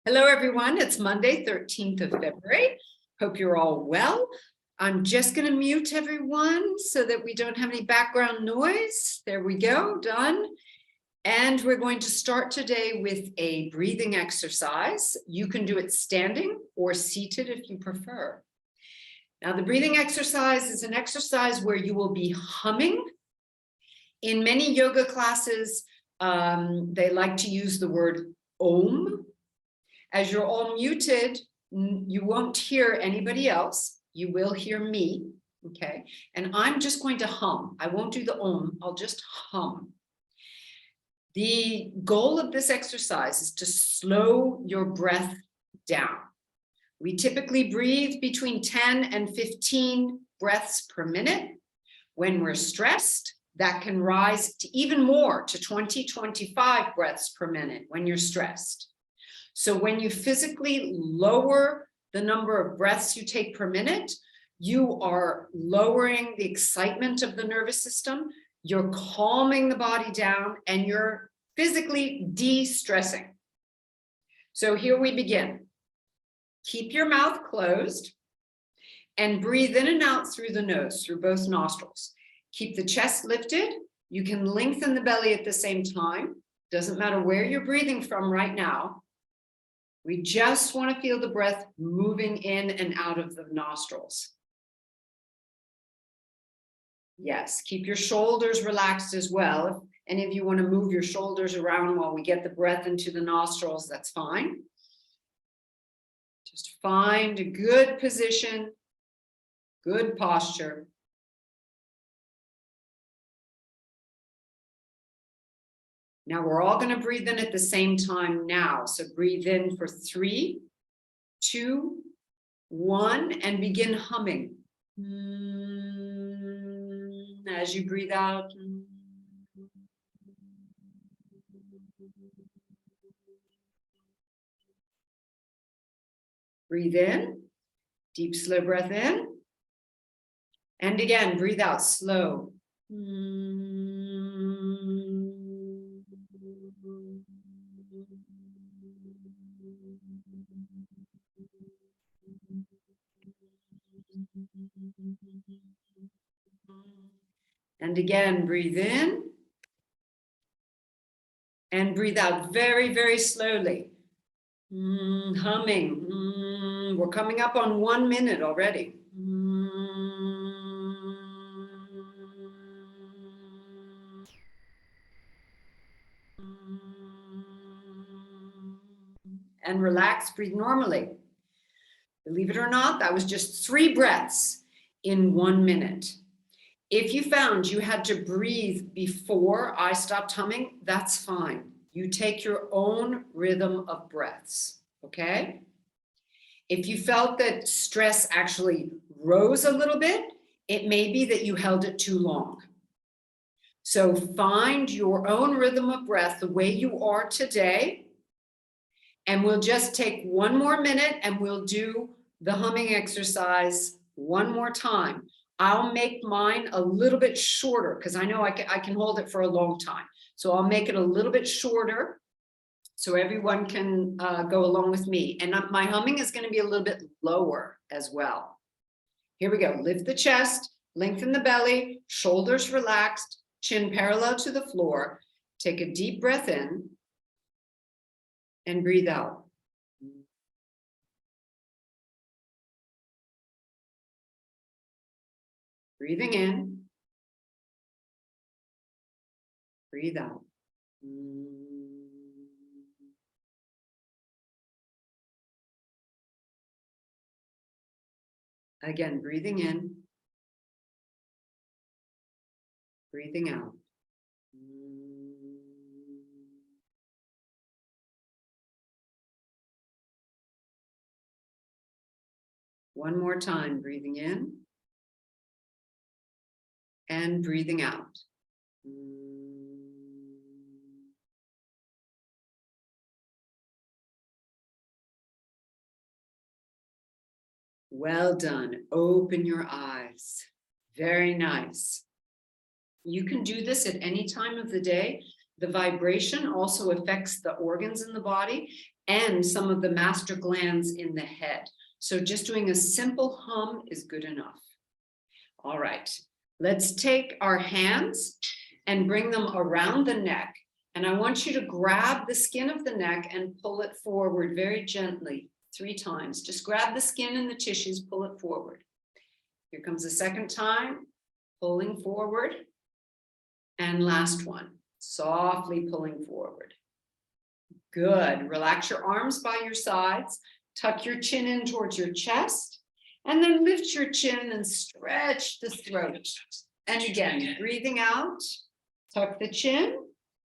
Hello, everyone. It's Monday, 13th of February. Hope you're all well. I'm just going to mute everyone so that we don't have any background noise. There we go, done. And we're going to start today with a breathing exercise. You can do it standing or seated if you prefer. Now, the breathing exercise is an exercise where you will be humming. In many yoga classes, they like to use the word Om. As you're all muted, you won't hear anybody else. You will hear me, okay? And I'm just going to hum. I won't do the Om, I'll just hum. The goal of this exercise is to slow your breath down. We typically breathe between 10 and 15 breaths per minute. When we're stressed, that can rise to even more, to 20, 25 breaths per minute when you're stressed. So when you physically lower the number of breaths you take per minute, you are lowering the excitement of the nervous system, you're calming the body down, and you're physically de-stressing. So here we begin. Keep your mouth closed and breathe in and out through the nose, through both nostrils. Keep the chest lifted. You can lengthen the belly at the same time. Doesn't matter where you're breathing from right now. We just want to feel the breath moving in and out of the nostrils. Yes, keep your shoulders relaxed as well. If any of you want to move your shoulders around while we get the breath into the nostrils, that's fine. Just find a good position, good posture. Now we're all going to breathe in at the same time now. So breathe in for 3, 2, 1, and begin humming. As you breathe out. Breathe in, deep, slow breath in. And again, breathe out slow. And again, breathe in and breathe out very, very slowly. Humming. We're coming up on 1 minute already. And relax, breathe normally. Believe it or not, that was just 3 breaths in 1 minute. If you found you had to breathe before I stopped humming, that's fine. You take your own rhythm of breaths, okay? If you felt that stress actually rose a little bit, it may be that you held it too long. So find your own rhythm of breath the way you are today, and we'll just take 1 more minute and we'll do the humming exercise 1 more time. I'll make mine a little bit shorter because I know I can hold it for a long time. So I'll make it a little bit shorter so everyone can go along with me. And my humming is going to be a little bit lower as well. Here we go. Lift the chest, lengthen the belly, shoulders relaxed, chin parallel to the floor. Take a deep breath in and breathe out. Breathing in, breathe out. Again, breathing in, breathing out. One more time, breathing in and breathing out. Well done. Open your eyes. Very nice. You can do this at any time of the day. The vibration also affects the organs in the body and some of the master glands in the head. So just doing a simple hum is good enough. All right, let's take our hands and bring them around the neck. And I want you to grab the skin of the neck and pull it forward very gently 3 times. Just grab the skin and the tissues, pull it forward. Here comes the second time, pulling forward. And last one, softly pulling forward. Good. Relax your arms by your sides. Tuck your chin in towards your chest. And then lift your chin and stretch the throat. And again, breathing out, tuck the chin.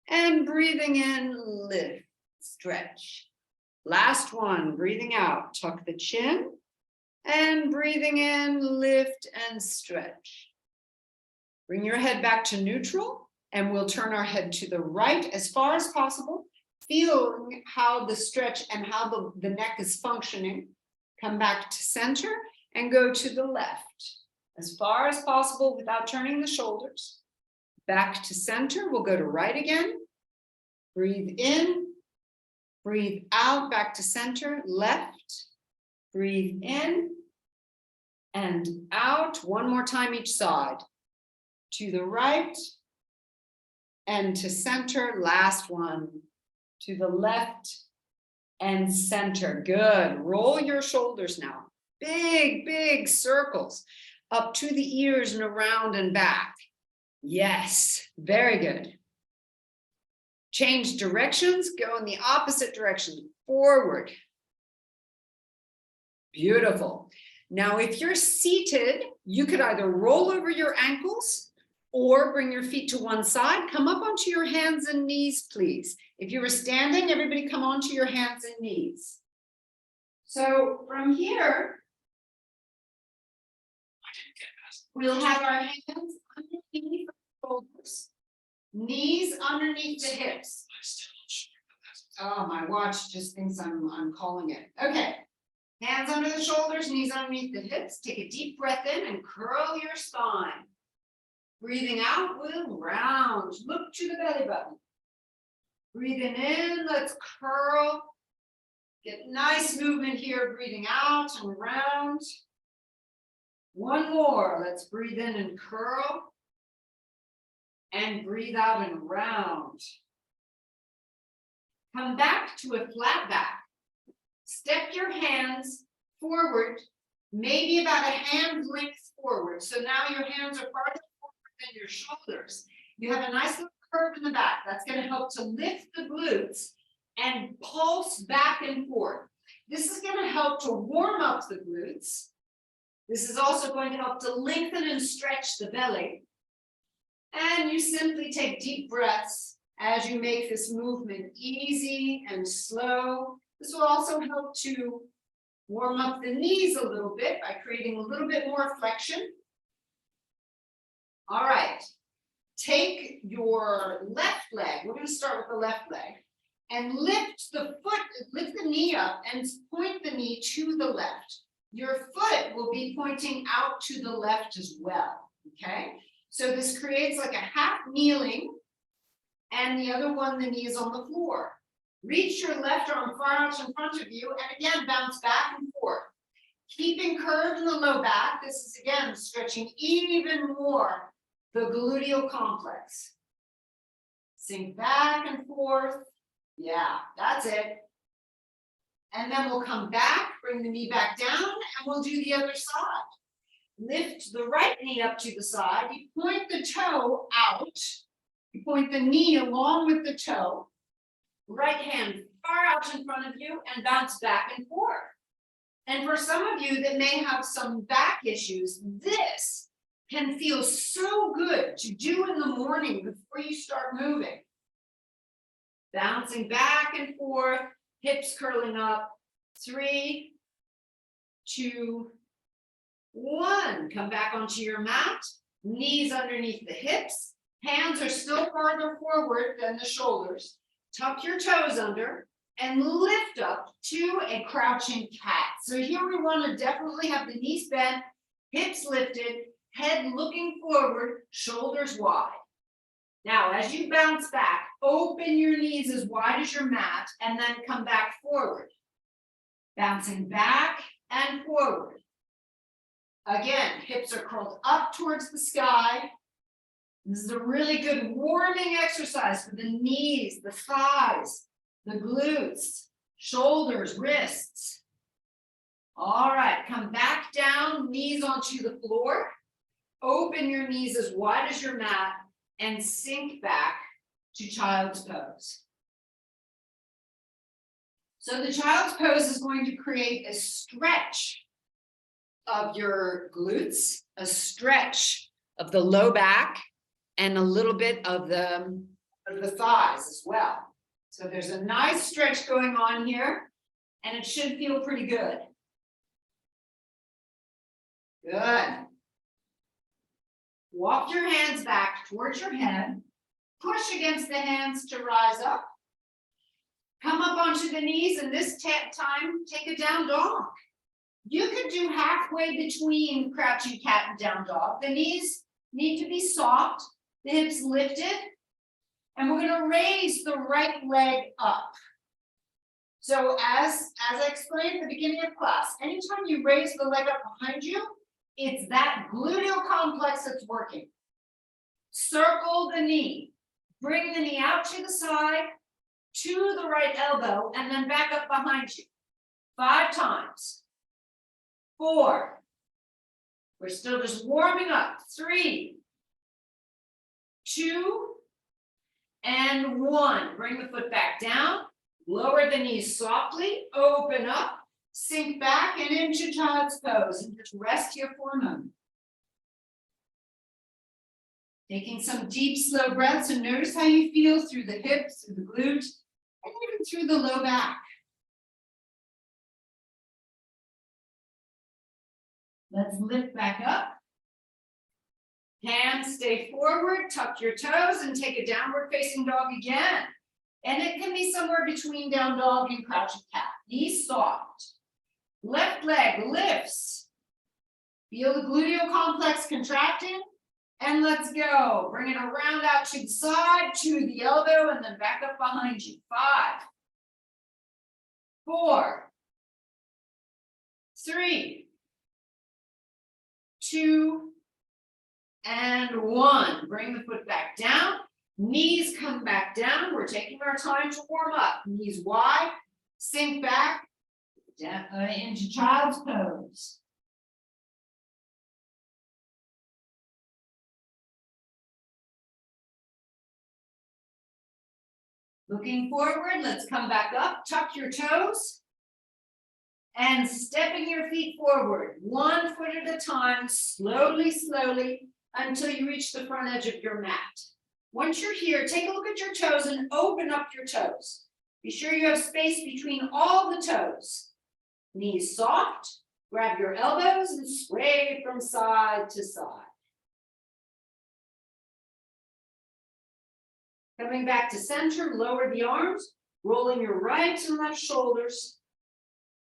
And breathing in, lift, stretch. Last one, breathing out, tuck the chin. And breathing in, lift and stretch. Bring your head back to neutral, and we'll turn our head to the right as far as possible, feeling how the stretch and how the neck is functioning. Come back to center and go to the left as far as possible without turning the shoulders. Back to center, we'll go to right again. Breathe in, breathe out, back to center, left. Breathe in and out. One more time each side. To the right and to center. Last one. To the left and center. Good. Roll your shoulders now. Big, big circles up to the ears and around and back. Yes, very good. Change directions, go in the opposite direction, forward. Beautiful. Now, if you're seated, you could either roll over your ankles or bring your feet to one side. Come up onto your hands and knees, please. If you were standing, everybody come onto your hands and knees. So from here, we'll have our hands underneath the shoulders, knees underneath the hips. Oh, my watch just thinks I'm calling it. Okay. Hands under the shoulders, knees underneath the hips. Take a deep breath in and curl your spine. Breathing out, we'll round. Look to the belly button. Breathing in, let's curl. Get nice movement here. Breathing out and round. One more. Let's breathe in and curl. And breathe out and round. Come back to a flat back. Step your hands forward, maybe about a hand length forward. So now your hands are farther forward than your shoulders. You have a nice little curve in the back. That's going to help to lift the glutes and pulse back and forth. This is going to help to warm up the glutes. This is also going to help to lengthen and stretch the belly. And you simply take deep breaths as you make this movement easy and slow. This will also help to warm up the knees a little bit by creating a little bit more flexion. All right, take your left leg, we're going to start with the left leg, and lift the knee up and point the knee to the left. Your foot will be pointing out to the left as well, okay? So this creates like a half kneeling, and the other one, the knee is on the floor. Reach your left arm far out in front of you, and again, bounce back and forth. Keeping curved in the low back, this is again stretching even more the gluteal complex. Sink back and forth. Yeah, that's it. And then we'll come back, bring the knee back down, and we'll do the other side. Lift the right knee up to the side. You point the toe out. You point the knee along with the toe. Right hand far out in front of you and bounce back and forth. And for some of you that may have some back issues, this can feel so good to do in the morning before you start moving. Bouncing back and forth, hips curling up. 3, 2, 1. Come back onto your mat, knees underneath the hips. Hands are still farther forward than the shoulders. Tuck your toes under and lift up to a crouching cat. So here we want to definitely have the knees bent, hips lifted, head looking forward, shoulders wide. Now, as you bounce back, open your knees as wide as your mat and then come back forward. Bouncing back and forward. Again, hips are curled up towards the sky. This is a really good warming exercise for the knees, the thighs, the glutes, shoulders, wrists. All right, come back down, knees onto the floor. Open your knees as wide as your mat and sink back to child's pose. So the child's pose is going to create a stretch of your glutes, a stretch of the low back, and a little bit of the thighs as well. So there's a nice stretch going on here, and it should feel pretty good. Good. Walk your hands back towards your head. Push against the hands to rise up. Come up onto the knees, and this time, take a down dog. You could do halfway between crouching cat and down dog. The knees need to be soft, the hips lifted, and we're going to raise the right leg up. So as I explained at the beginning of class, anytime you raise the leg up behind you, it's that gluteal complex that's working. Circle the knee. Bring the knee out to the side, to the right elbow, and then back up behind you. 5 times. 4. We're still just warming up. 3, 2, and 1. Bring the foot back down. Lower the knees softly. Open up. Sink back and into child's pose. And just rest here for a moment. Taking some deep, slow breaths, and notice how you feel through the hips, through the glute, and even through the low back. Let's lift back up. Hands stay forward, tuck your toes, and take a downward facing dog again. And it can be somewhere between down dog and crouching cat. Knees soft. Left leg lifts. Feel the gluteal complex contracting. And let's go. Bring it around out to the side, to the elbow, and then back up behind you. 5, 4, 3, 2, and 1. Bring the foot back down. Knees come back down. We're taking our time to warm up. Knees wide. Sink back down, into child's pose. Looking forward, let's come back up. Tuck your toes. And stepping your feet forward, 1 foot at a time, slowly, slowly, until you reach the front edge of your mat. Once you're here, take a look at your toes and open up your toes. Be sure you have space between all the toes. Knees soft, grab your elbows and sway from side to side. Coming back to center, lower the arms, rolling your right and left shoulders.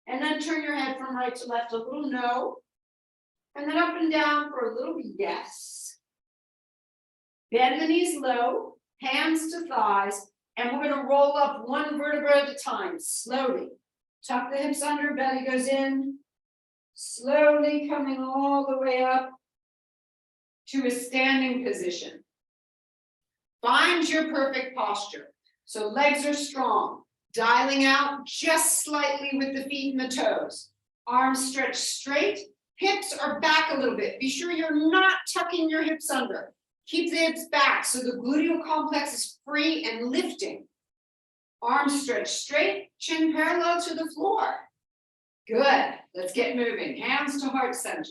And then turn your head from right to left, a little no. And then up and down for a little yes. Bend the knees low, hands to thighs, and we're going to roll up 1 vertebra at a time, slowly. Tuck the hips under, belly goes in. Slowly coming all the way up to a standing position. Find your perfect posture. So legs are strong. Dialing out just slightly with the feet and the toes. Arms stretched straight. Hips are back a little bit. Be sure you're not tucking your hips under. Keep the hips back so the gluteal complex is free and lifting. Arms stretched straight, chin parallel to the floor. Good. Let's get moving. Hands to heart center.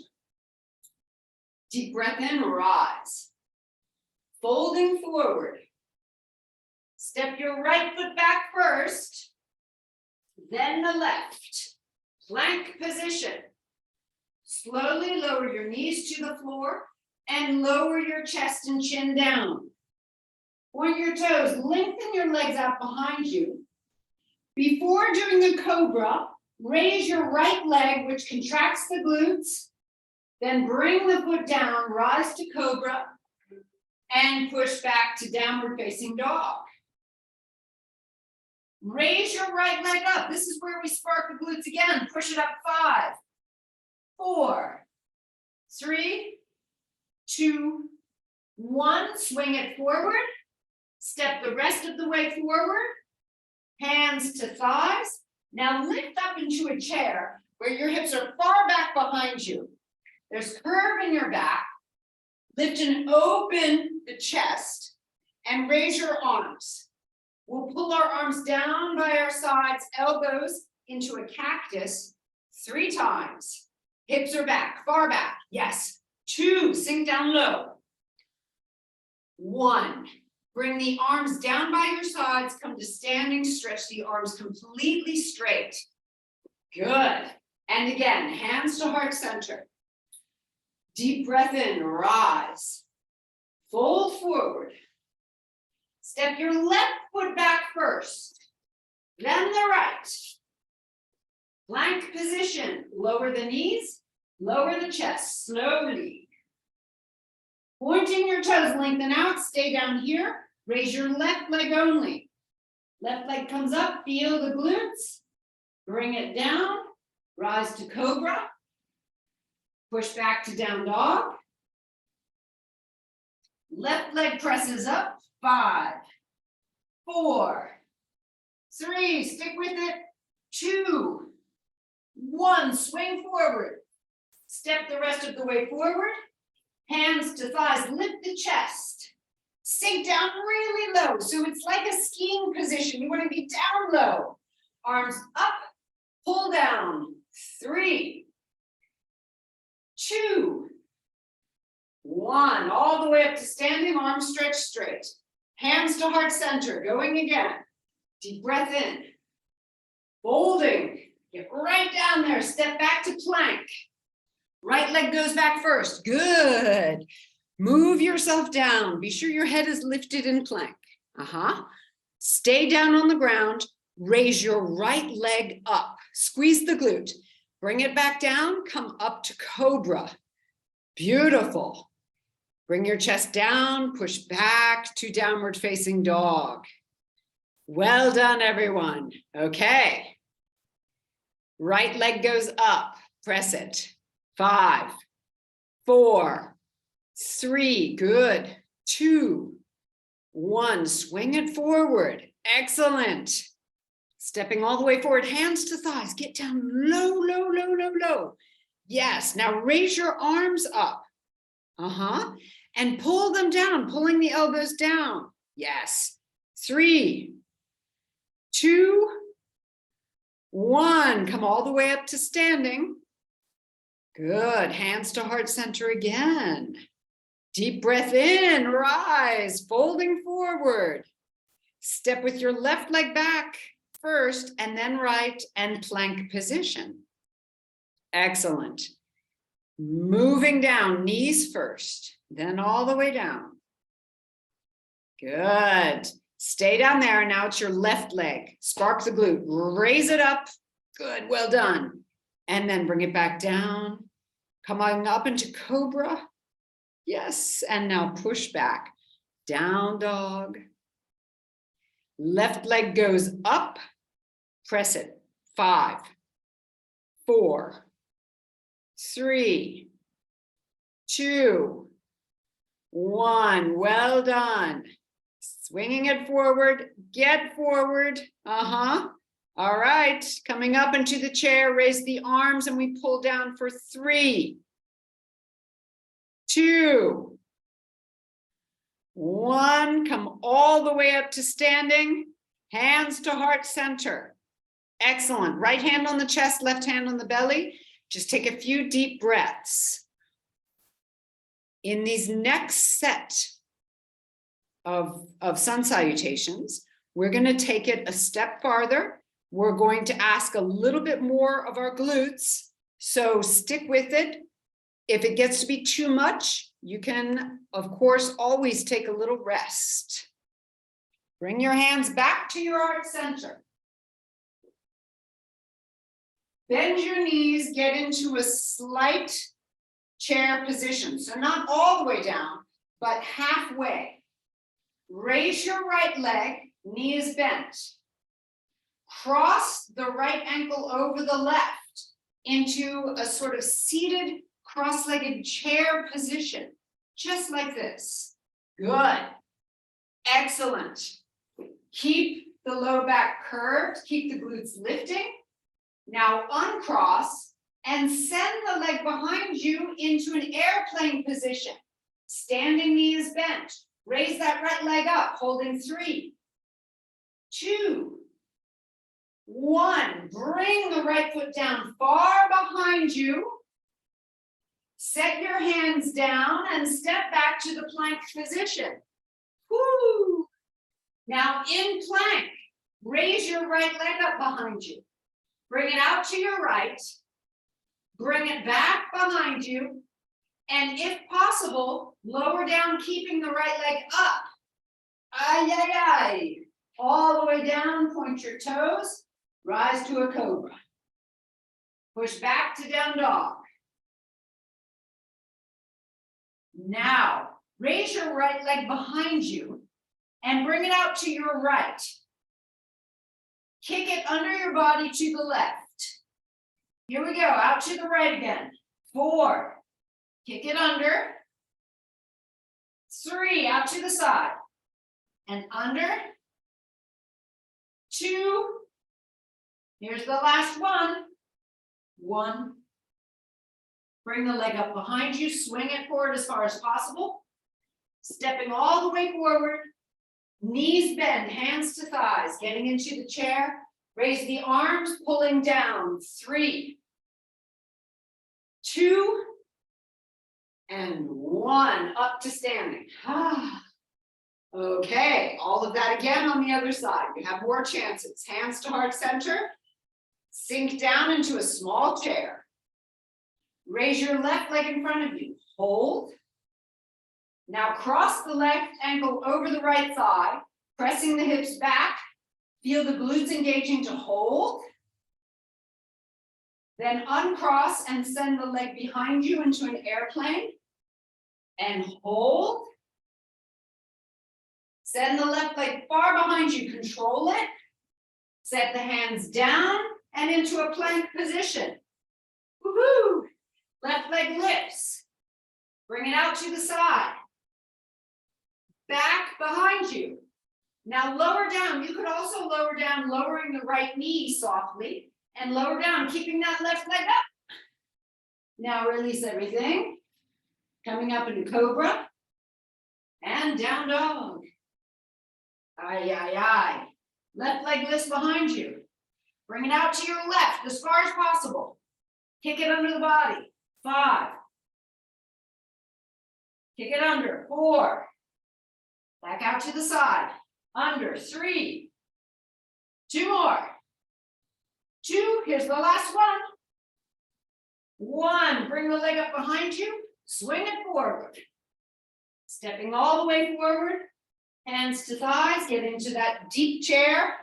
Deep breath in, rise. Folding forward. Step your right foot back first, then the left. Plank position. Slowly lower your knees to the floor and lower your chest and chin down. Point your toes, lengthen your legs out behind you. Before doing the cobra, raise your right leg, which contracts the glutes. Then bring the foot down, rise to cobra, and push back to downward facing dog. Raise your right leg up. This is where we spark the glutes again. Push it up. 5, 4, 3, 2, 1. Swing it forward. Step the rest of the way forward. Hands to thighs. Now lift up into a chair where your hips are far back behind you. There's curve in your back. Lift and open the chest and raise your arms. We'll pull our arms down by our sides, elbows into a cactus 3 times. Hips are back, far back. Yes. 2, sink down low. 1, bring the arms down by your sides, come to standing, stretch the arms completely straight. Good. And again, hands to heart center. Deep breath in, rise. Fold forward. Step your left foot back first, then the right. Plank position, lower the knees, lower the chest, slowly. Pointing your toes, lengthen out, stay down here. Raise your left leg only. Left leg comes up, feel the glutes. Bring it down, rise to cobra. Push back to down dog. Left leg presses up. 5, 4, 3, stick with it. 2, 1, swing forward. Step the rest of the way forward. Hands to thighs, lift the chest. Sink down really low. So it's like a skiing position. You want to be down low. Arms up, pull down. 3, 2, 1. All the way up to standing, arms stretched straight. Hands to heart center, going again. Deep breath in. Folding. Get right down there. Step back to plank. Right leg goes back first. Good. Move yourself down. Be sure your head is lifted in plank. Stay down on the ground. Raise your right leg up. Squeeze the glute. Bring it back down. Come up to cobra. Beautiful. Bring your chest down, push back to downward facing dog. Well done, everyone. Okay. Right leg goes up, press it. 5, 4, 3, good. 2, 1, swing it forward. Excellent. Stepping all the way forward, hands to thighs, get down low, low, low, low, low. Yes, now raise your arms up. And pull them down, pulling the elbows down. Yes. 3, 2, 1. Come all the way up to standing. Good. Hands to heart center again. Deep breath in, rise, folding forward. Step with your left leg back first and then right and plank position. Excellent. Moving down, knees first, then all the way down. Good. Stay down there. And now it's your left leg. Spark the glute. Raise it up. Good. Well done. And then bring it back down. Come on up into cobra. Yes. And now push back. Down dog. Left leg goes up. Press it. 5, 4, 3, 2, 1. Well done. Swinging it forward. Get forward. All right. Coming up into the chair. Raise the arms and we pull down for 3, 2, 1. Come all the way up to standing. Hands to heart center. Excellent. Right hand on the chest, left hand on the belly. Just take a few deep breaths. In these next set of sun salutations, we're going to take it a step farther. We're going to ask a little bit more of our glutes. So stick with it. If it gets to be too much, you can, of course, always take a little rest. Bring your hands back to your heart center. Bend your knees, get into a slight chair position. So not all the way down, but halfway. Raise your right leg, knee is bent. Cross the right ankle over the left into a sort of seated, cross-legged chair position, just like this. Good. Excellent. Keep the low back curved, keep the glutes lifting. Now uncross and send the leg behind you into an airplane position. Standing knee is bent. Raise that right leg up, holding 3, 2, 1. Bring the right foot down far behind you. Set your hands down and step back to the plank position. Woo! Now in plank, raise your right leg up behind you. Bring it out to your right. Bring it back behind you. And if possible, lower down, keeping the right leg up. Ay, ay, ay. All the way down, point your toes, rise to a cobra. Push back to down dog. Now, raise your right leg behind you and bring it out to your right. Kick it under your body to the left. Here we go, out to the right again. 4, kick it under. 3, out to the side. And under. 2, here's the last one. 1. Bring the leg up behind you, swing it forward as far as possible. Stepping all the way forward. Knees bend, hands to thighs, getting into the chair. Raise the arms, pulling down. 3, 2, and 1. Up to standing. Okay, all of that again on the other side. We have more chances. Hands to heart center. Sink down into a small chair. Raise your left leg in front of you. Hold. Now cross the left ankle over the right thigh, pressing the hips back. Feel the glutes engaging to hold. Then uncross and send the leg behind you into an airplane. And hold. Send the left leg far behind you, control it. Set the hands down and into a plank position. Woohoo! Left leg lifts. Bring it out to the side. Back behind you. Now lower down. You could also lower down, lowering the right knee softly, and lower down, keeping that left leg up. Now release everything. Coming up into cobra. And down dog. Ay, ay, ay. Left leg lifts behind you. Bring it out to your left as far as possible. Kick it under the body. 5. Kick it under. 4. Back out to the side. Under. 3. 2 more. 2. Here's the last one. 1. Bring the leg up behind you. Swing it forward. Stepping all the way forward. Hands to thighs. Get into that deep chair.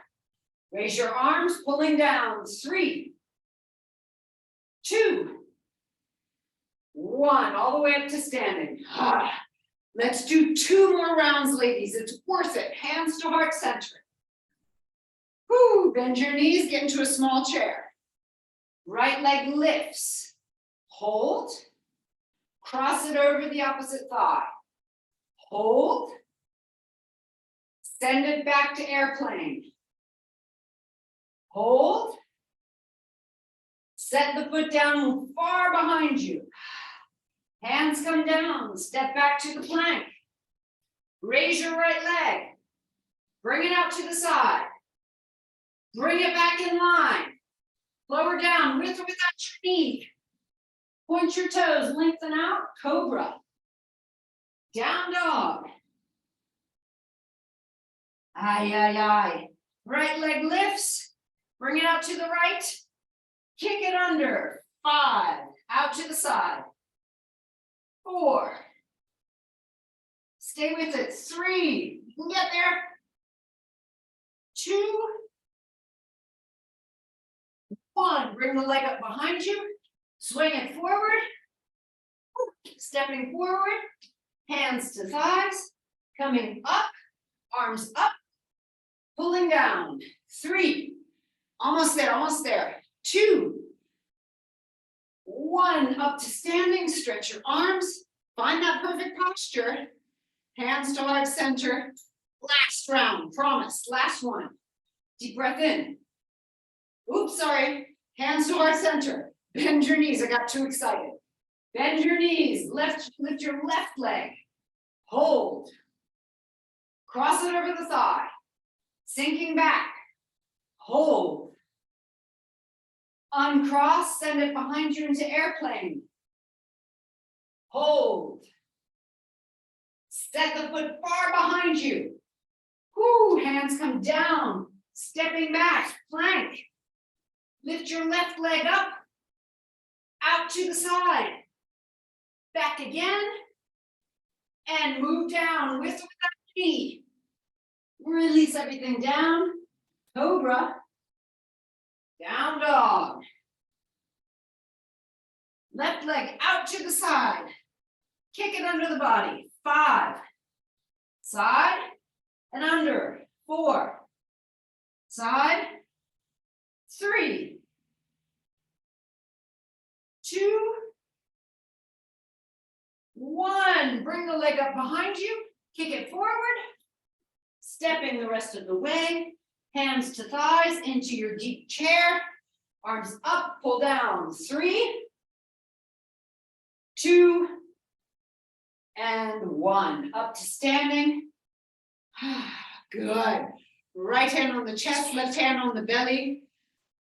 Raise your arms, pulling down. 3, 2, 1. All the way up to standing. Let's do 2 more rounds, ladies. It's worth it. Hands to heart center. Woo, bend your knees, get into a small chair. Right leg lifts. Hold. Cross it over the opposite thigh. Hold. Send it back to airplane. Hold. Set the foot down far behind you. Hands come down. Step back to the plank. Raise your right leg. Bring it out to the side. Bring it back in line. Lower down with or without your knee. Point your toes, lengthen out. Cobra. Down dog. Ay, ay, ay. Right leg lifts. Bring it out to the right. Kick it under. 5. Out to the side. 4. Stay with it. 3. You can get there. 2. 1. Bring the leg up behind you. Swing it forward. Stepping forward. Hands to thighs. Coming up. Arms up, pulling down. 3, almost there, almost there. 2, 1, up to standing. Stretch your arms. Find that perfect posture. Hands to heart center. Last round, promise. Last one. Deep breath in. Oops, sorry. Hands to heart center. Bend your knees. I got too excited. Bend your knees. Lift your left leg. Hold. Cross it over the thigh. Sinking back. Hold. Uncross. Send it behind you into airplane. Hold. Set the foot far behind you. Whoo, hands come down. Stepping back, plank. Lift your left leg up. Out to the side. Back again. And move down with or without knee. Release everything down. Cobra. Down dog. Left leg out to the side. Kick it under the body. 5. Side and under. 4. Side. 3. 2. 1. Bring the leg up behind you. Kick it forward. Stepping the rest of the way. Hands to thighs into your deep chair. Arms up, pull down. 3, 2, and 1. Up to standing. Good. Right hand on the chest, left hand on the belly.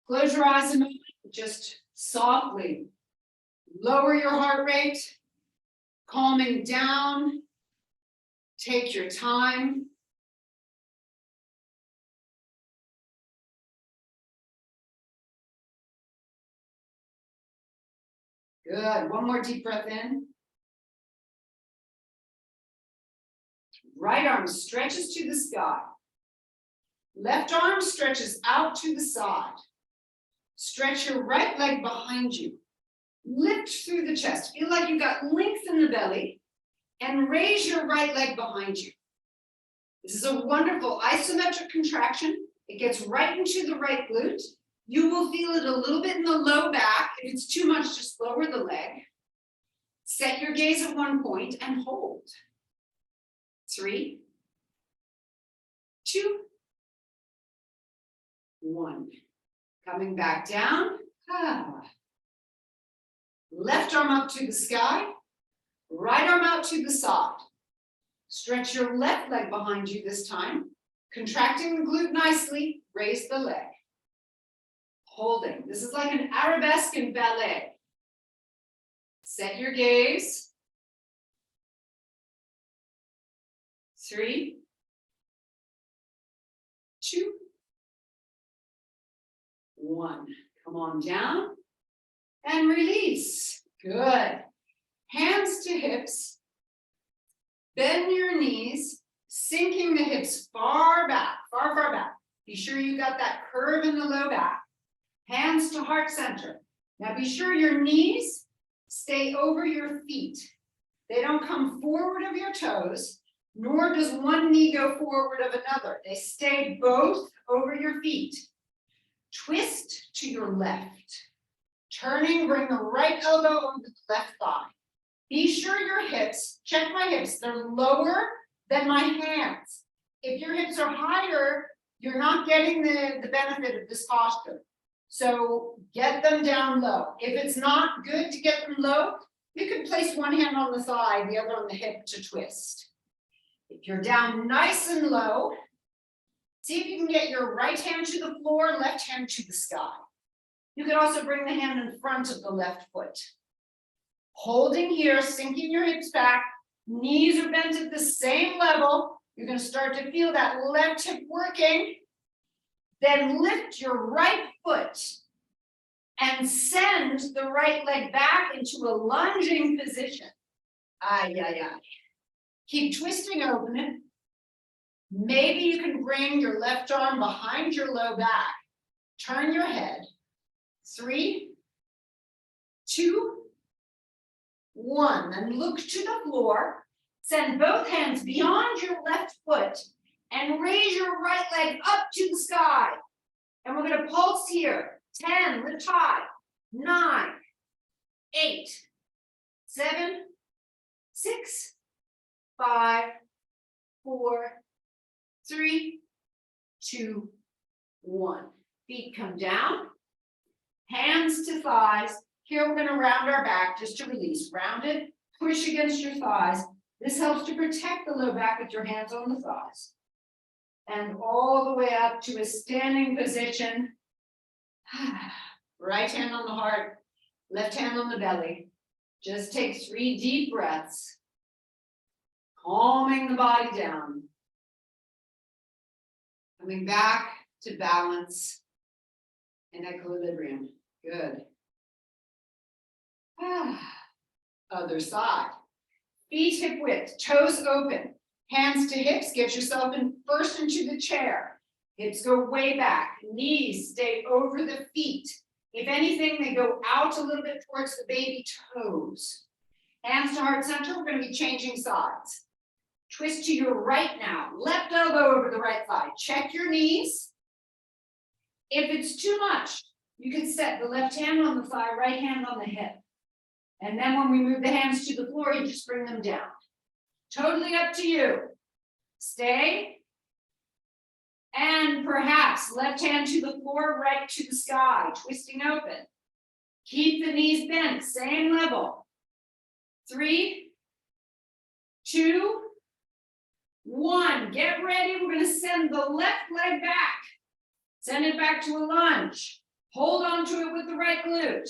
Close your eyes a moment. Just softly lower your heart rate. Calming down. Take your time. Good. One more deep breath in. Right arm stretches to the sky. Left arm stretches out to the side. Stretch your right leg behind you. Lift through the chest. Feel like you've got length in the belly. And raise your right leg behind you. This is a wonderful isometric contraction. It gets right into the right glute. You will feel it a little bit in the low back. If it's too much, just lower the leg. Set your gaze at one point and hold. 3, 2, 1. Coming back down. Left arm up to the sky. Right arm out to the side. Stretch your left leg behind you this time. Contracting the glute nicely. Raise the leg. Holding. This is like an arabesque in ballet. Set your gaze. 3, 2, 1. Come on down and release. Good. Hands to hips. Bend your knees, sinking the hips far back, far, far back. Be sure you got that curve in the low back. Hands to heart center. Now be sure your knees stay over your feet. They don't come forward of your toes, nor does one knee go forward of another. They stay both over your feet. Twist to your left. Turning, bring the right elbow over the left thigh. Be sure your hips, check my hips, they're lower than my hands. If your hips are higher, you're not getting the benefit of this posture. So get them down low. If it's not good to get them low, you can place one hand on the thigh, the other on the hip to twist. If you're down nice and low, see if you can get your right hand to the floor, left hand to the sky. You can also bring the hand in front of the left foot. Holding here, sinking your hips back, knees are bent at the same level. You're going to start to feel that left hip working. Then lift your right foot and send the right leg back into a lunging position. Ay, ay, ay. Keep twisting open it. Maybe you can bring your left arm behind your low back. Turn your head. 3, 2, 1. Then look to the floor. Send both hands beyond your left foot And raise your right leg up to the sky. And we're going to pulse here. 10, lift high. 9, 8, 7, 6, 5, 4, 3, 2, 1. Feet come down. Hands to thighs. Here we're going to round our back just to release. Round it. Push against your thighs. This helps to protect the low back with your hands on the thighs. And all the way up to a standing position. Right hand on the heart, left hand on the belly. Just take 3 deep breaths, calming the body down. Coming back to balance and equilibrium. Good. Other side. Feet hip width, toes open, hands to hips. Get yourself first into the chair. Hips go way back. Knees stay over the feet. If anything, they go out a little bit towards the baby toes. Hands to heart center. We're going to be changing sides. Twist to your right now. Left elbow over the right thigh. Check your knees. If it's too much, you can set the left hand on the thigh, right hand on the hip. And then when we move the hands to the floor, you just bring them down. Totally up to you. Stay. And perhaps left hand to the floor, right to the sky, twisting open. Keep the knees bent, same level. 3, 2, 1. Get ready. We're going to send the left leg back. Send it back to a lunge. Hold on to it with the right glute.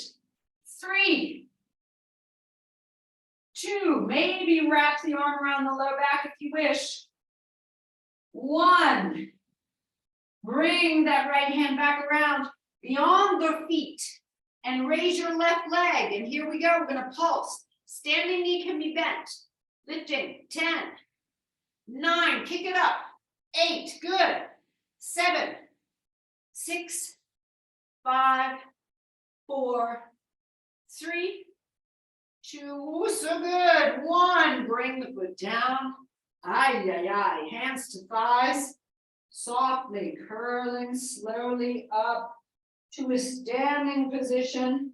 3, 2, maybe wrap the arm around the low back if you wish. 1. Bring that right hand back around beyond the feet and raise your left leg. And here we go. We're going to pulse. Standing knee can be bent. Lifting. 10, 9, kick it up. 8, good. 7, 6, 5, 4, 3, 2, so good. 1, bring the foot down. Ay, ay, ay. Hands to thighs. Softly curling slowly up to a standing position.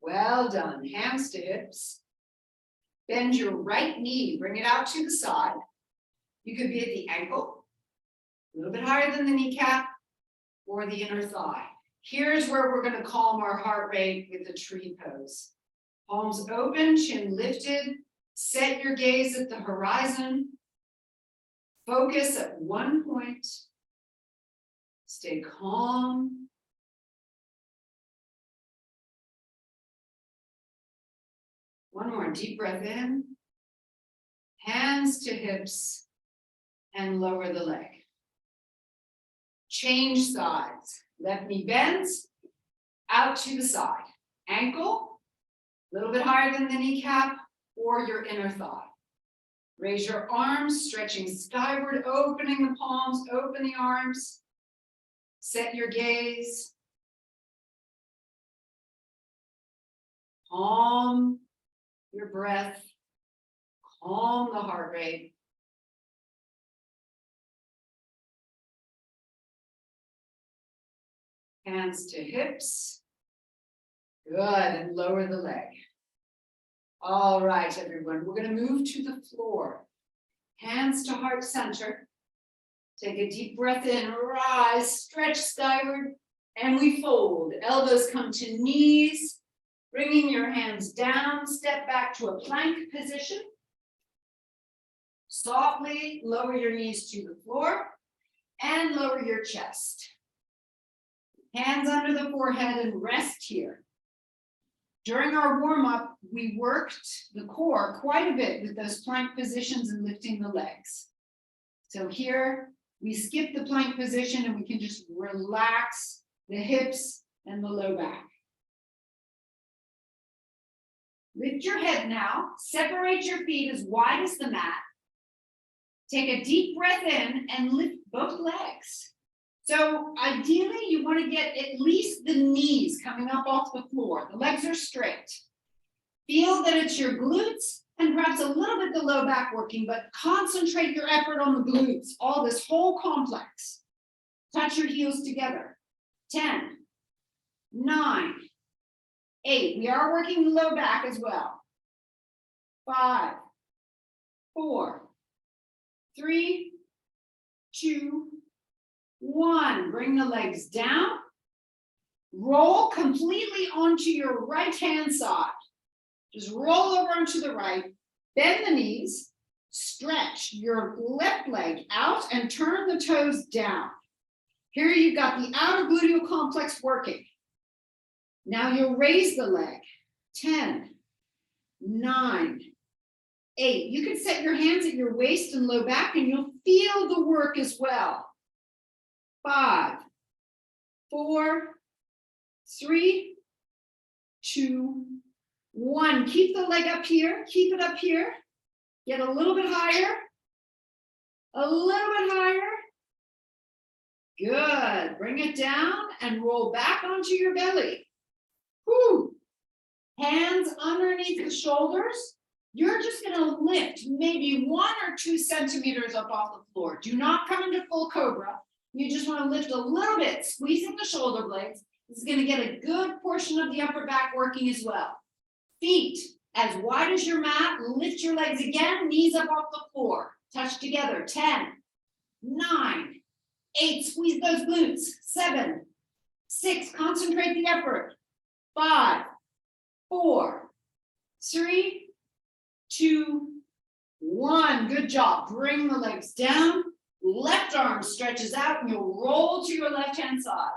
Well done. Hands to hips. Bend your right knee. Bring it out to the side. You could be at the ankle, a little bit higher than the kneecap, or the inner thigh. Here's where we're going to calm our heart rate with the tree pose. Palms open, chin lifted. Set your gaze at the horizon. Focus at one point. Stay calm. One more deep breath in. Hands to hips and lower the leg. Change sides. Left knee bends out to the side. Ankle, a little bit higher than the kneecap or your inner thigh. Raise your arms, stretching skyward, opening the palms, open the arms. Set your gaze. Calm your breath. Calm the heart rate. Hands to hips. Good, and lower the leg. All right, everyone, we're going to move to the floor. Hands to heart center. Take a deep breath in, rise, stretch skyward, and we fold. Elbows come to knees, bringing your hands down, step back to a plank position. Softly lower your knees to the floor and lower your chest. Hands under the forehead and rest here. During our warm-up, we worked the core quite a bit with those plank positions and lifting the legs. So here, we skip the plank position and we can just relax the hips and the low back. Lift your head now, separate your feet as wide as the mat. Take a deep breath in and lift both legs. So ideally, you want to get at least the knees coming up off the floor. The legs are straight. Feel that it's your glutes and perhaps a little bit the low back working, but concentrate your effort on the glutes, all this whole complex. Touch your heels together. 10, 9, 8. We are working the low back as well. 5, 4, 3, 2, 1. Bring the legs down. Roll completely onto your right hand side. Just roll over onto the right. Bend the knees. Stretch your left leg out and turn the toes down. Here you've got the outer gluteal complex working. Now you'll raise the leg. 10, 9, 8. You can set your hands at your waist and low back and you'll feel the work as well. 5, 4, 3, 2, 1. Keep the leg up here. Keep it up here. Get a little bit higher. A little bit higher. Good. Bring it down and roll back onto your belly. Whew. Hands underneath the shoulders. You're just going to lift maybe 1 or 2 centimeters up off the floor. Do not come into full cobra. You just want to lift a little bit, squeezing the shoulder blades. This is going to get a good portion of the upper back working as well. Feet as wide as your mat. Lift your legs again. Knees up off the floor. Touch together. 10, 9, 8. Squeeze those glutes. 7, 6. Concentrate the effort. 5, 4, 3, 2, 1. Good job. Bring the legs down. Left arm stretches out and you'll roll to your left hand side.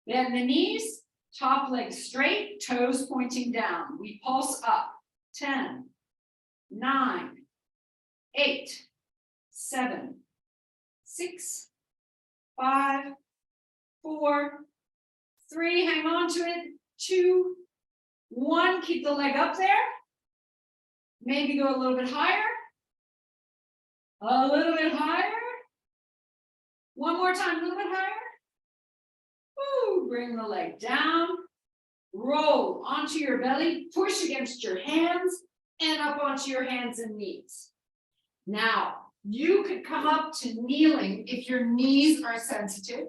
Bend the knees, top leg straight, toes pointing down. We pulse up. 10, 9, 8, 7, 6, 5, 4, 3. Hang on to it. 2, 1. Keep the leg up there. Maybe go a little bit higher. A little bit higher. One more time, a little bit higher. Woo, bring the leg down. Roll onto your belly. Push against your hands and up onto your hands and knees. Now, you could come up to kneeling if your knees are sensitive,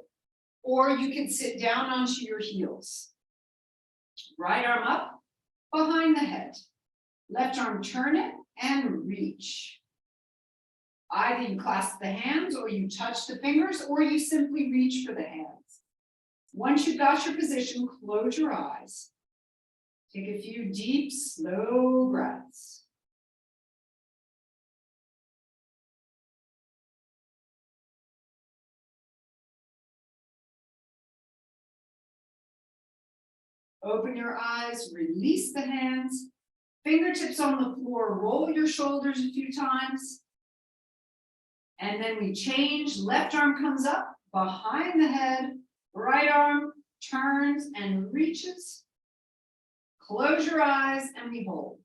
or you can sit down onto your heels. Right arm up behind the head. Left arm turn it and reach. Either you clasp the hands or you touch the fingers or you simply reach for the hands. Once you've got your position, close your eyes. Take a few deep, slow breaths. Open your eyes, release the hands. Fingertips on the floor, roll your shoulders a few times. And then we change, left arm comes up behind the head, right arm turns and reaches. Close your eyes and we hold.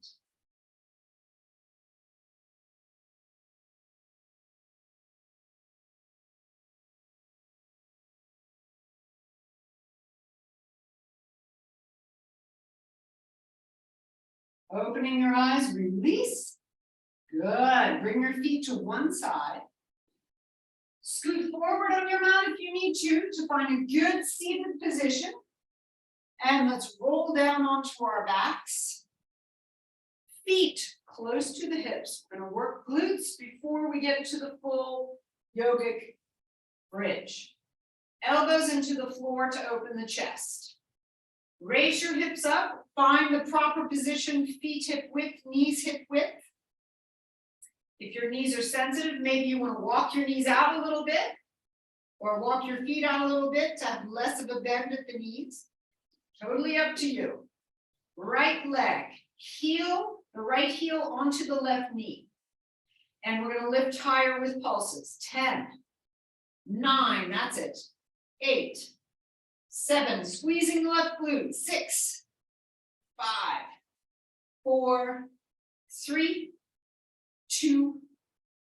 Opening your eyes, release. Good. Bring your feet to one side. Scoot forward on your mat if you need to find a good seated position. And let's roll down onto our backs. Feet close to the hips. We're going to work glutes before we get to the full yogic bridge. Elbows into the floor to open the chest. Raise your hips up. Find the proper position, feet hip width, knees hip width. If your knees are sensitive, maybe you want to walk your knees out a little bit or walk your feet out a little bit to have less of a bend at the knees. Totally up to you. Right leg, heel, the right heel onto the left knee. And we're going to lift higher with pulses. 10, 9, that's it. 8, 7, squeezing the left glute. 6, 5, 4, 3, 2,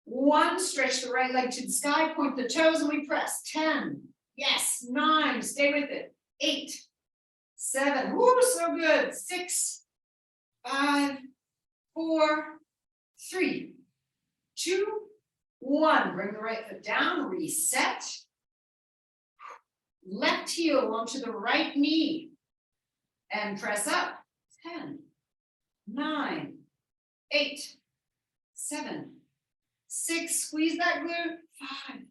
1. Stretch the right leg to the sky, point the toes, and we press. 10, yes, 9, stay with it. 8, 7, woo, so good. 6, 5, 4, 3, 2, 1. Bring the right foot down, reset. Left heel onto the right knee and press up. 10, 9, 8, 7, 6. Squeeze that glute. 5,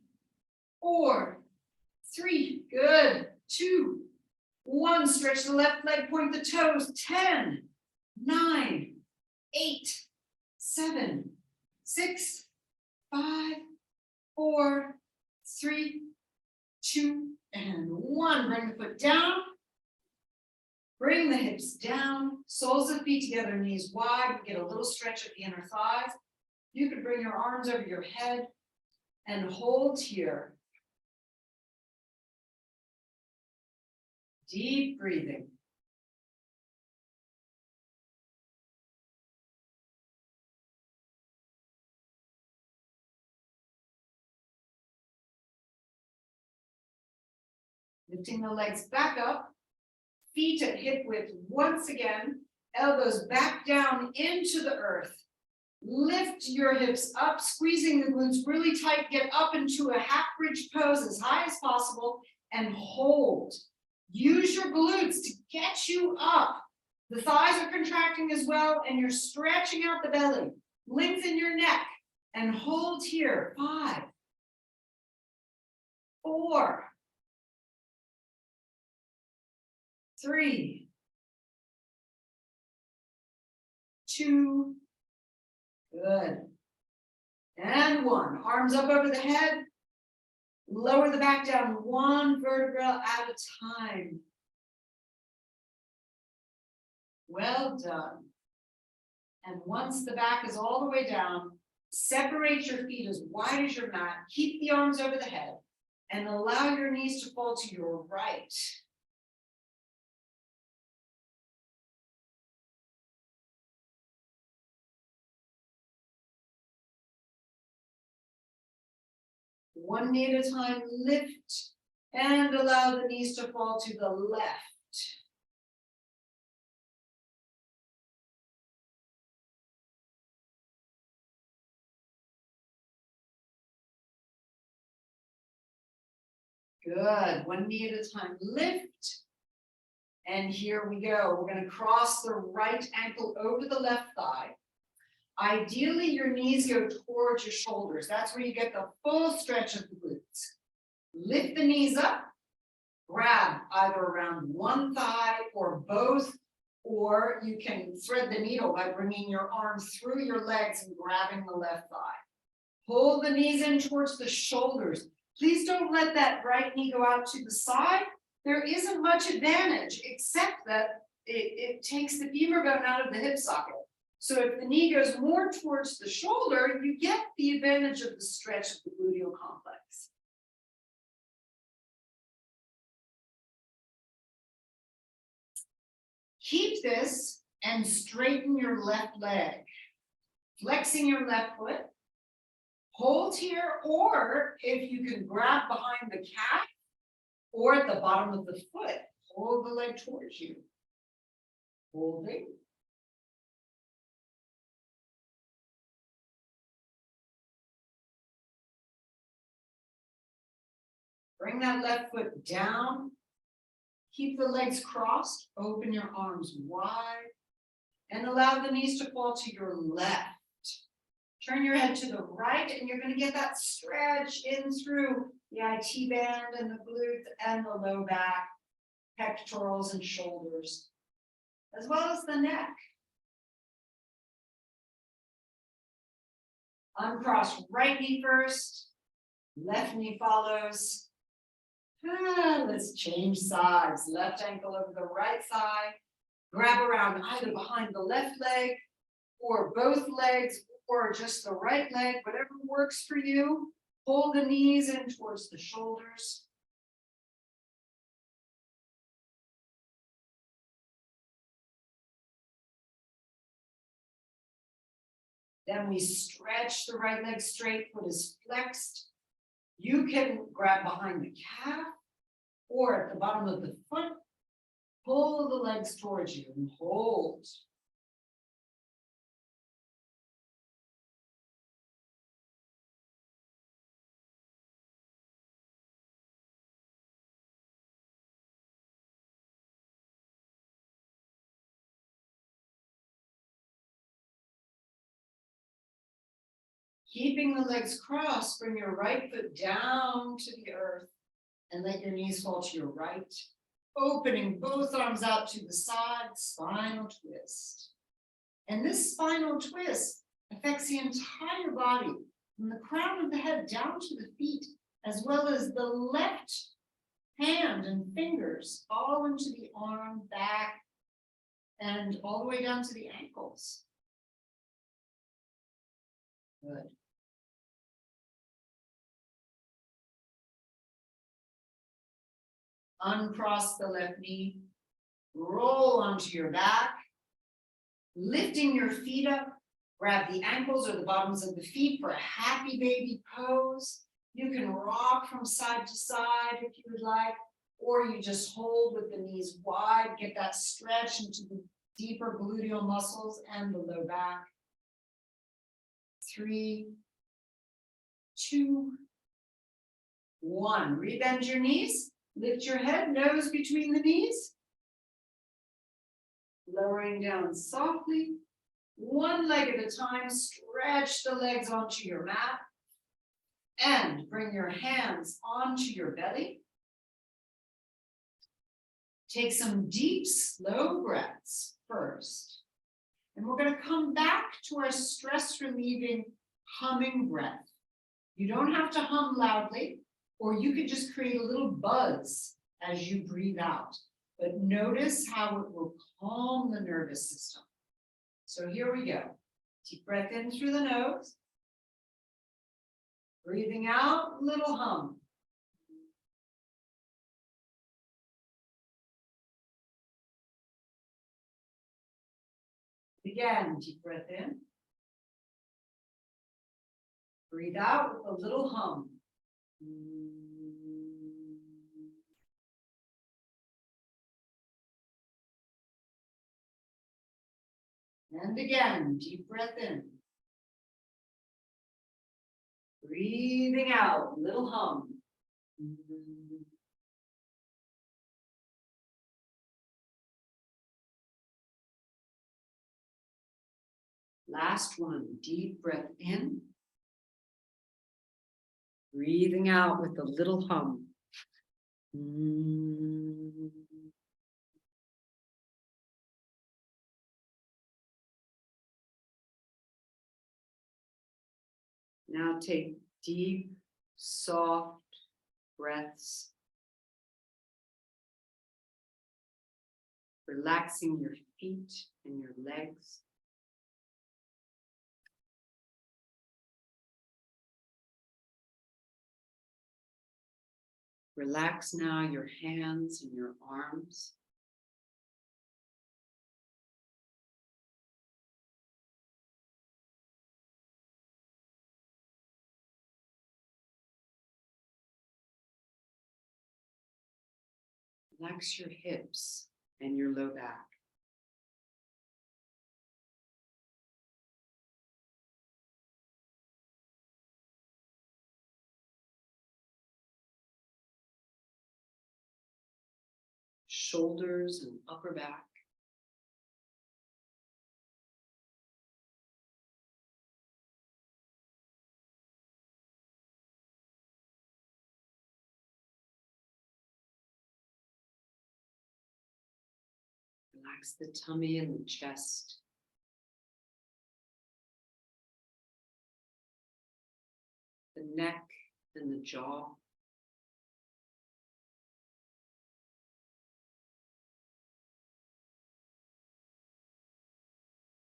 4, 3. Good. 2, 1. Stretch the left leg, point the toes. 10, 9, 8, 7, 6, 5, 4, 3, 2, and 1. Bring the foot down. Bring the hips down. Soles of feet together, knees wide. We get a little stretch at the inner thighs. You could bring your arms over your head and hold here. Deep breathing. Lifting the legs back up, feet at hip width once again, elbows back down into the earth. Lift your hips up, squeezing the glutes really tight. Get up into a half bridge pose as high as possible and hold. Use your glutes to get you up. The thighs are contracting as well, and you're stretching out the belly. Lengthen your neck and hold here. 5, 4, 3, 2, good, and 1. Arms up over the head. Lower the back down, 1 vertebra at a time. Well done. And once the back is all the way down, separate your feet as wide as your mat. Keep the arms over the head and allow your knees to fall to your right. One knee at a time, lift and allow the knees to fall to the left. Good. One knee at a time, lift. And here we go. We're going to cross the right ankle over the left thigh. Ideally, your knees go towards your shoulders. That's where you get the full stretch of the glutes. Lift the knees up. Grab either around one thigh or both, or you can thread the needle by bringing your arm through your legs and grabbing the left thigh. Pull the knees in towards the shoulders. Please don't let that right knee go out to the side. There isn't much advantage except that it takes the femur bone out of the hip socket. So if the knee goes more towards the shoulder, you get the advantage of the stretch of the gluteal complex. Keep this and straighten your left leg. Flexing your left foot. Hold here, or if you can grab behind the calf or at the bottom of the foot, hold the leg towards you. Holding. Bring that left foot down. Keep the legs crossed. Open your arms wide. And allow the knees to fall to your left. Turn your head to the right, and you're going to get that stretch in through the IT band and the glutes and the low back, pectorals and shoulders, as well as the neck. Uncross right knee first, left knee follows. Let's change sides. Left ankle over the right thigh. Grab around either behind the left leg or both legs or just the right leg, whatever works for you. Pull the knees in towards the shoulders. Then we stretch the right leg straight, foot is flexed. You can grab behind the calf or at the bottom of the foot. Pull the legs towards you and hold. Keeping the legs crossed, bring your right foot down to the earth and let your knees fall to your right. Opening both arms out to the side, spinal twist. And this spinal twist affects the entire body, from the crown of the head down to the feet, as well as the left hand and fingers all into the arm, back, and all the way down to the ankles. Good. Uncross the left knee, roll onto your back, lifting your feet up, grab the ankles or the bottoms of the feet for a happy baby pose. You can rock from side to side if you would like, or you just hold with the knees wide, get that stretch into the deeper gluteal muscles and the low back. 3, 2, 1. Rebend your knees. Lift your head, nose between the knees. Lowering down softly. One leg at a time, stretch the legs onto your mat. And bring your hands onto your belly. Take some deep, slow breaths first. And we're going to come back to our stress-relieving humming breath. You don't have to hum loudly, or you could just create a little buzz as you breathe out. But notice how it will calm the nervous system. So here we go. Deep breath in through the nose. Breathing out, little hum. Again, deep breath in. Breathe out with a little hum. And again, deep breath in. Breathing out, little hum. Last one, deep breath in. Breathing out with a little hum. Now take deep, soft breaths. Relaxing your feet and your legs. Relax now your hands and your arms. Relax your hips and your low back. Shoulders and upper back. Relax the tummy and the chest. The neck and the jaw.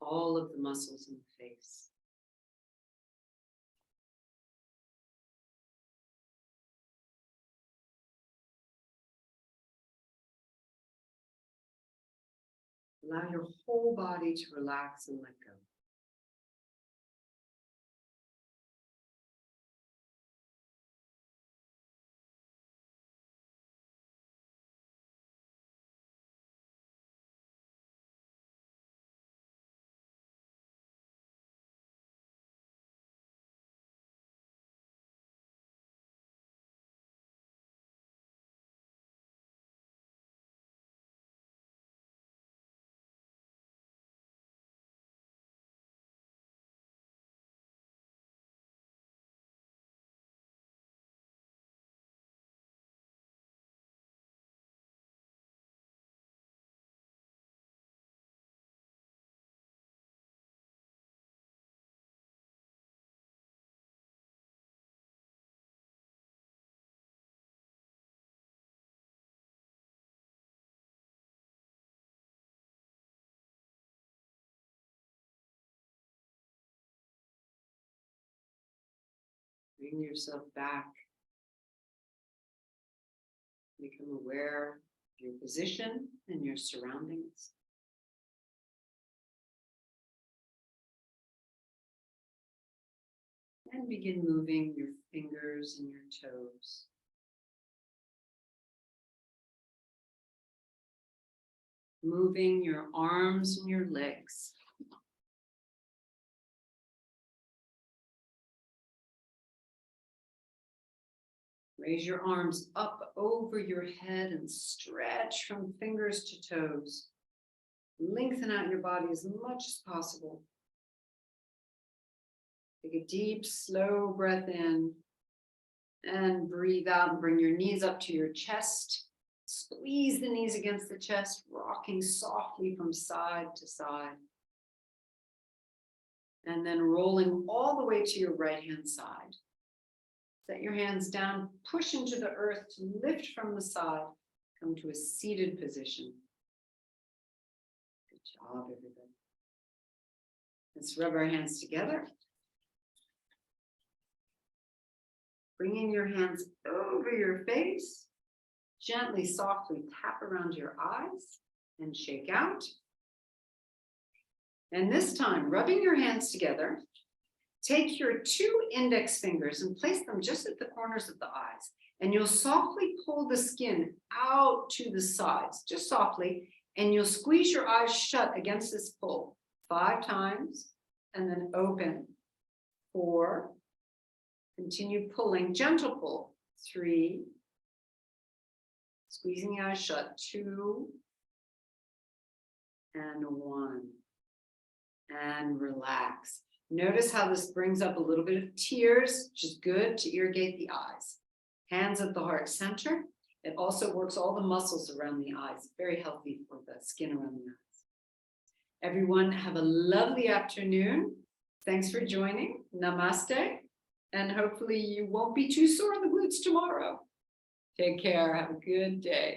All of the muscles in the face. Allow your whole body to relax and let go. Bring yourself back. Become aware of your position and your surroundings. And begin moving your fingers and your toes. Moving your arms and your legs. Raise your arms up over your head and stretch from fingers to toes. Lengthen out your body as much as possible. Take a deep, slow breath in and breathe out and bring your knees up to your chest. Squeeze the knees against the chest, rocking softly from side to side. And then rolling all the way to your right-hand side. Set your hands down, push into the earth to lift from the side. Come to a seated position. Good job, everybody. Let's rub our hands together. Bringing your hands over your face. Gently, softly tap around your eyes and shake out. And this time, rubbing your hands together, take your 2 index fingers and place them just at the corners of the eyes. And you'll softly pull the skin out to the sides, just softly, and you'll squeeze your eyes shut against this pull 5 times, and then open. 4, continue pulling, gentle pull. 3, squeezing the eyes shut. 2, and 1, and relax. Notice how this brings up a little bit of tears, which is good to irrigate the eyes. Hands at the heart center. It also works all the muscles around the eyes. Very healthy for the skin around the eyes. Everyone have a lovely afternoon. Thanks for joining. Namaste. And hopefully you won't be too sore in the glutes tomorrow. Take care. Have a good day.